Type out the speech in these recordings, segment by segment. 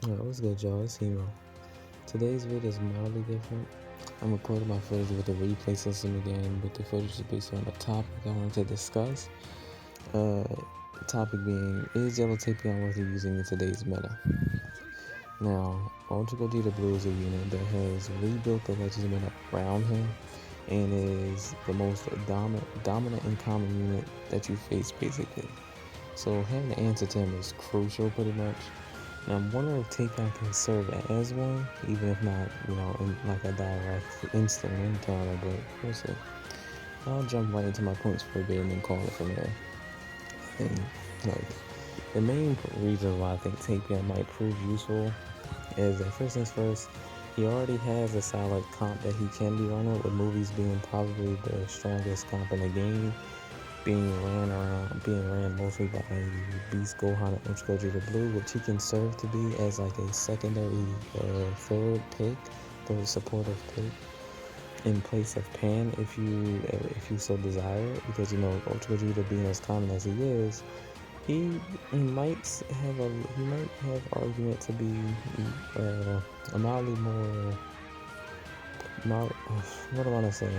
Alright, what's good, y'all? It's Hero. Today's video is mildly different. I'm recording my footage with the replay system again, but the footage is based on a topic I wanted to discuss. The topic being, is Yellow Tapion worth using in today's meta? Now, Ultra Gogeta Blue is a unit that has rebuilt the Legends meta around him and is the most dominant and common unit that you face, basically. So having the answer to him is crucial, pretty much. And I'm wondering if Tapion can serve as one, even if not, in like a direct instant win counter, but we'll see. I'll jump right into my points for a bit and then call it from there. And, the main reason why I think Tapion might prove useful is that, first things first, he already has a solid comp that he can be running, with movies being probably the strongest comp in the game, being ran mostly by Beast Gohan and Ultra Gogeta Blue, which he can serve to be as like a secondary third supportive pick in place of Pan if you so desire, because Ultra Gogeta being as common as he is, he might have argument to be a mildly more what do I want to say?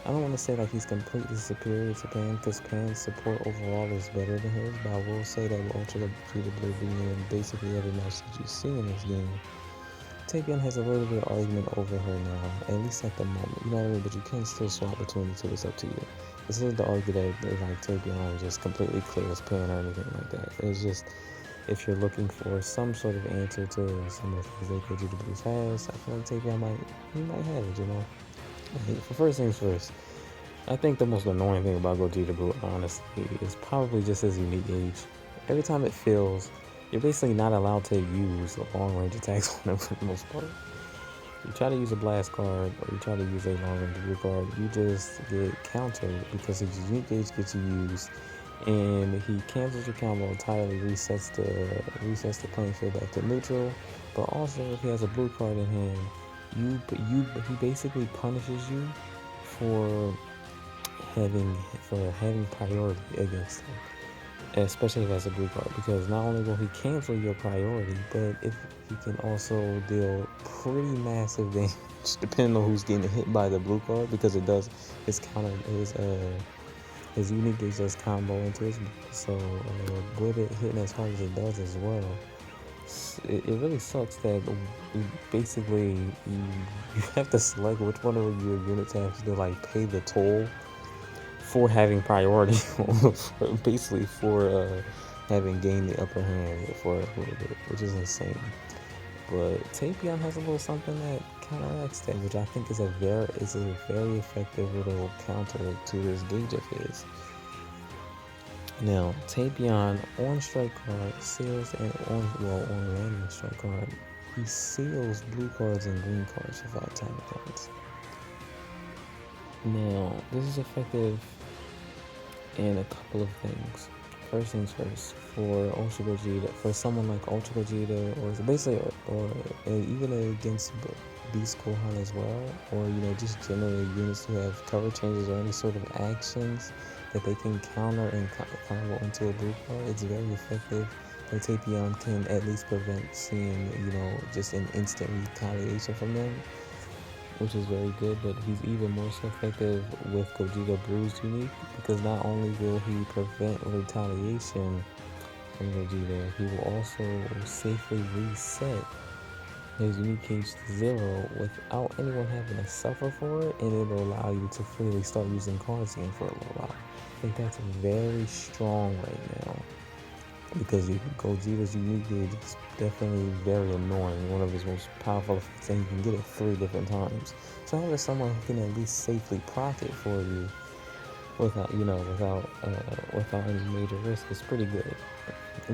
I don't want to say like he's completely superior to Pan, because Pan's support overall is better than his, but I will say that with Ultra Gogeta Blue being in basically every match that you see in this game, Tapion has a little bit of argument over her now, at least at the moment. You know what I mean? But you can still swap between the two. It's up to you. This isn't to argue that like Tapion just completely clears Pan or anything like that. It's just, if you're looking for some sort of answer to some of the things that Gogeta Blue has, I feel like Tapion might have it. For first things first, I think the most annoying thing about Gogeta Blue, honestly, is probably just his unique gauge. Every time it fills, you're basically not allowed to use long range attacks on him for the most part. You try to use a blast card or you try to use a long range blue card, you just get countered because his unique gauge gets used and he cancels your combo entirely, resets the playing field back to neutral. But also, if he has a blue card in hand, he basically punishes you for having priority against him, especially if he has a blue card, because not only will he cancel your priority, but if he can also deal pretty massive damage depending on who's getting hit by the blue card, because it does his unique gauge does combo into his, so with it hitting as hard as it does as well, it really sucks that basically you have to select which one of your units have to like pay the toll for having priority, basically for having gained the upper hand for a little bit, which is insane. But Tapion has a little something that counteracts that, which I think is a very effective little counter to this gauge of his. Now, Tapion on strike card seals, and on random strike card, he seals blue cards and green cards without time cards. Now, this is effective in a couple of things. First things first, for Ultra Gogeta, for someone like Ultra Gogeta, or even against Beast Gohan as well, or just generally units who have cover changes or any sort of actions that they can counter and combo into a blue card, it's very effective. The Tapion can at least prevent seeing, just an instant retaliation from them, which is very good. But he's even more so effective with Gogeta Blue's unique, because not only will he prevent retaliation from Gogeta, he will also safely reset his unique gauge to 0 without anyone having to suffer for it, and it'll allow you to freely start using cards again for a little while. I think that's very strong right now, because Gogeta's unique gauge is definitely very annoying. One of his most powerful effects, and you can get it 3 different times. So having someone who can at least safely proc it for you without any major risk is pretty good.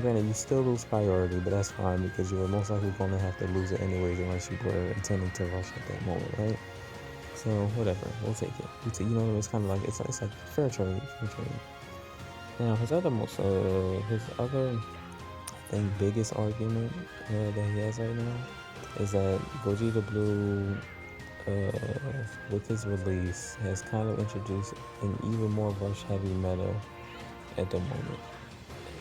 Granted, you still lose priority, but that's fine, because you were most likely going to have to lose it anyways unless you were intending to rush at that moment, right? So whatever, we'll take it. It's kind of like it's like fair trade. Now his other I think biggest argument that he has right now is that Gogeta Blue, with his release, has kind of introduced an even more rush heavy meta at the moment,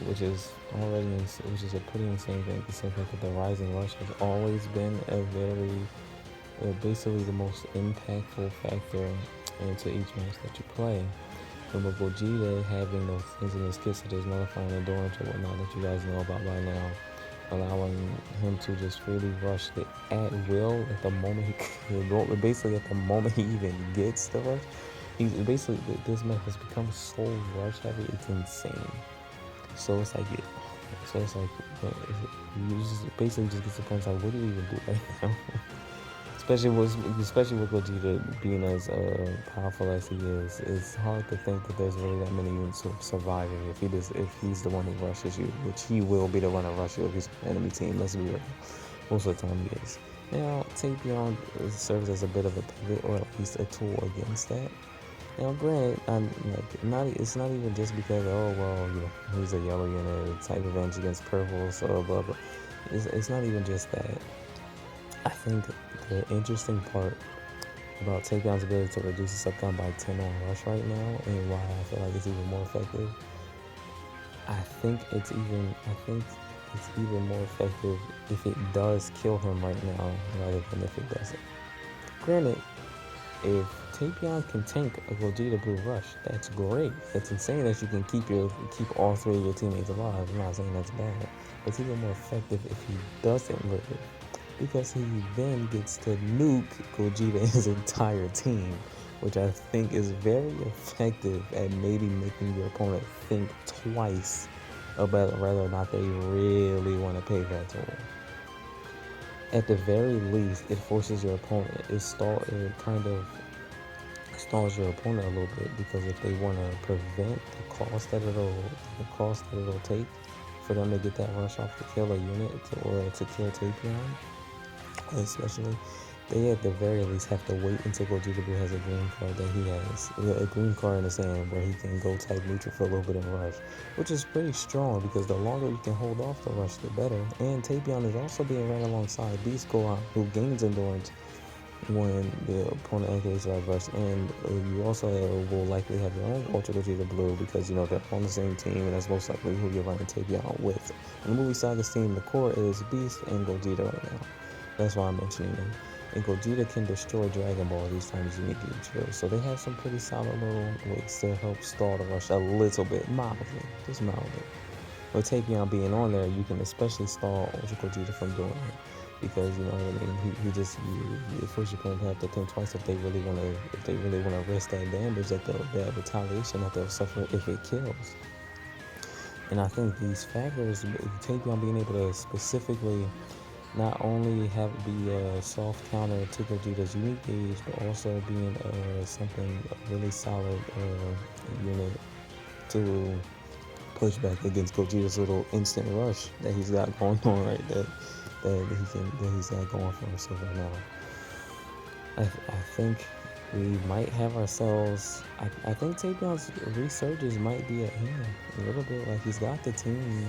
which is which is a pretty insane thing. Considering that the Rising Rush has always been a very basically the most impactful factor into each match that you play. And with Gogeta having those things in his kit, such as nullifying endurance or whatnot that you guys know about by now, allowing him to just freely rush it at will at the moment basically at the moment he even gets the rush. He's basically, this man has become so rush heavy, it's insane. So it's like, you just basically just get to the point like, what do you even do right now? especially with Gogeta being as powerful as he is, it's hard to think that there's really that many units surviving if he's the one who rushes you, which he will be the one to rush you if he's an enemy team. Let's be real. Most of the time he is. Now, Tapion serves as a bit of a pivot, or at least a tool against that. Now, granted, it's not even just because, oh, well, he's a yellow unit, type advantage against purple, so blah, blah. It's not even just that. I think the interesting part about Tapion's ability to reduce his subcon by 10 on rush right now, and why I feel like it's even more effective, I think it's even more effective if it does kill him right now rather than if it doesn't. Granted, if Tapion can tank a Gogeta Blue rush, that's great. That's insane that you can keep all three of your teammates alive. I'm not saying that's bad. It's even more effective if he doesn't live, because he then gets to nuke Gogeta and his entire team, which I think is very effective at maybe making your opponent think twice about whether or not they really want to pay that toll. At the very least, it forces your opponent. It kind of stalls your opponent a little bit, because if they want to prevent the cost that it'll take for them to get that rush off to kill a unit or to kill Tapion, especially, they at the very least have to wait until Gogeta Blue has a green card that he has. A green card in his hand where he can go type neutral for a little bit and rush, which is pretty strong, because the longer you can hold off the rush, the better. And Tapion is also being ran alongside Beast Gohan, who gains endurance when the opponent activates that rush. And you also will likely have your own Ultra Gogeta Blue, because they're on the same team, and that's most likely who you're running Tapion with. On the movie Saga's team, the core is Beast and Gogeta right now. That's why I'm mentioning them. And Gogeta can destroy Dragon Ball these times you need to drill. So they have some pretty solid little ways to help stall the rush a little bit, mildly, just mildly. With Tapion being on there, you can especially stall Ultra Gogeta from doing it, because you know what I mean. He just you force your opponent to have to think twice if they really want to risk that damage, that retaliation that they'll suffer if it kills. And I think these factors, Tapion being able to specifically not only have it be a soft counter to Gogeta's unique gauge, but also being something really solid unit to push back against Gogeta's little instant rush that he's got going on right there, that he's got going for himself right now. I think we might have ourselves. I think Tapion's resurgence might be at hand a little bit. Like, he's got the team.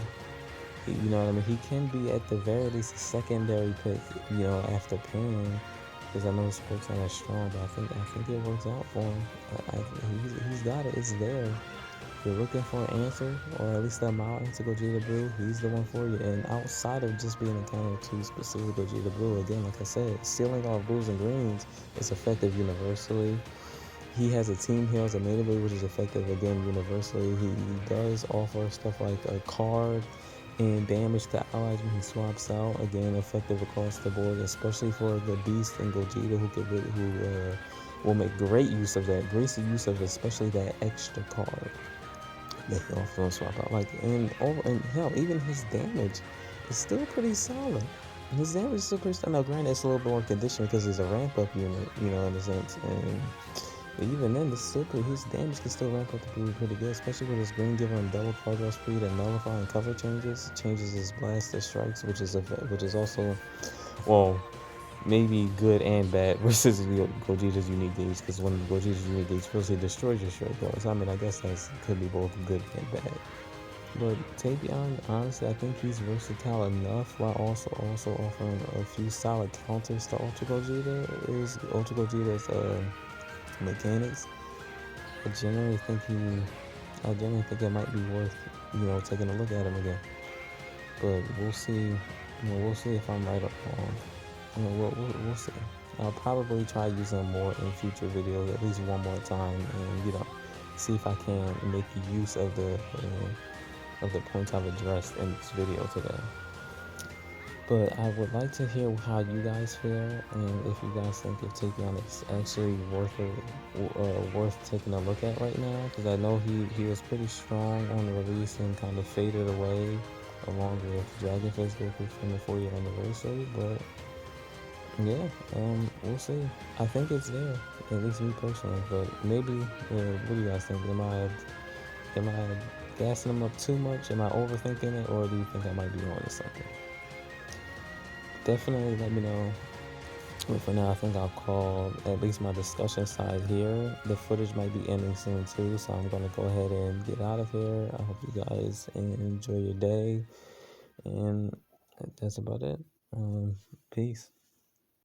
You know what I mean? He can be at the very least a secondary pick, after Pan, because I know his sports not as strong, but I think it works out for him. He's got it. It's there. If you're looking for an answer, or at least a mild answer, Gogeta Blue, he's the one for you. And outside of just being a counter to specific Gogeta Blue, again, like I said, stealing off blues and greens is effective universally. He has a team heals immediately, which is effective again universally. He does offer stuff like a card and damage to allies when he swaps out, again effective across the board, especially for the Beast and Gogeta, who will make great use of that, especially that extra card that he also swap out. And hell, even his damage is still pretty solid. His damage is still pretty solid. Now, granted, it's a little bit more conditioned because he's a ramp up unit, in a sense, but even then, his damage can still ramp up to be pretty good, especially with his green giving him double progress speed and nullifying cover changes his blast to strikes, which is also, well, maybe good and bad versus Gogeta's unique gauge, because when Gogeta's unique gauge fills, he destroys your strike guards. I mean, I guess that could be both good and bad. But Tapion, honestly, I think he's versatile enough, while also offering a few solid counters to Ultra Gogeta's mechanics. I generally think I generally think it might be worth, taking a look at him again. But we'll see. We'll see if I'm right or wrong. We'll see. I'll probably try using them more in future videos, at least one more time, and see if I can make use of the points I've addressed in this video today. But I would like to hear how you guys feel, and if you guys think if Tapion is actually worth taking a look at right now, because I know he was pretty strong on the release and kind of faded away along with Dragonfish Goku from the 4-year anniversary. But yeah, we'll see. I think it's there, at least me personally. But maybe, what do you guys think? Am I gassing them up too much? Am I overthinking it, or do you think I might be on to something? Definitely let me know. But for now, I think I'll call at least my discussion side here. The footage might be ending soon too, so I'm gonna go ahead and get out of here. I hope you guys enjoy your day, and that's about it. Peace.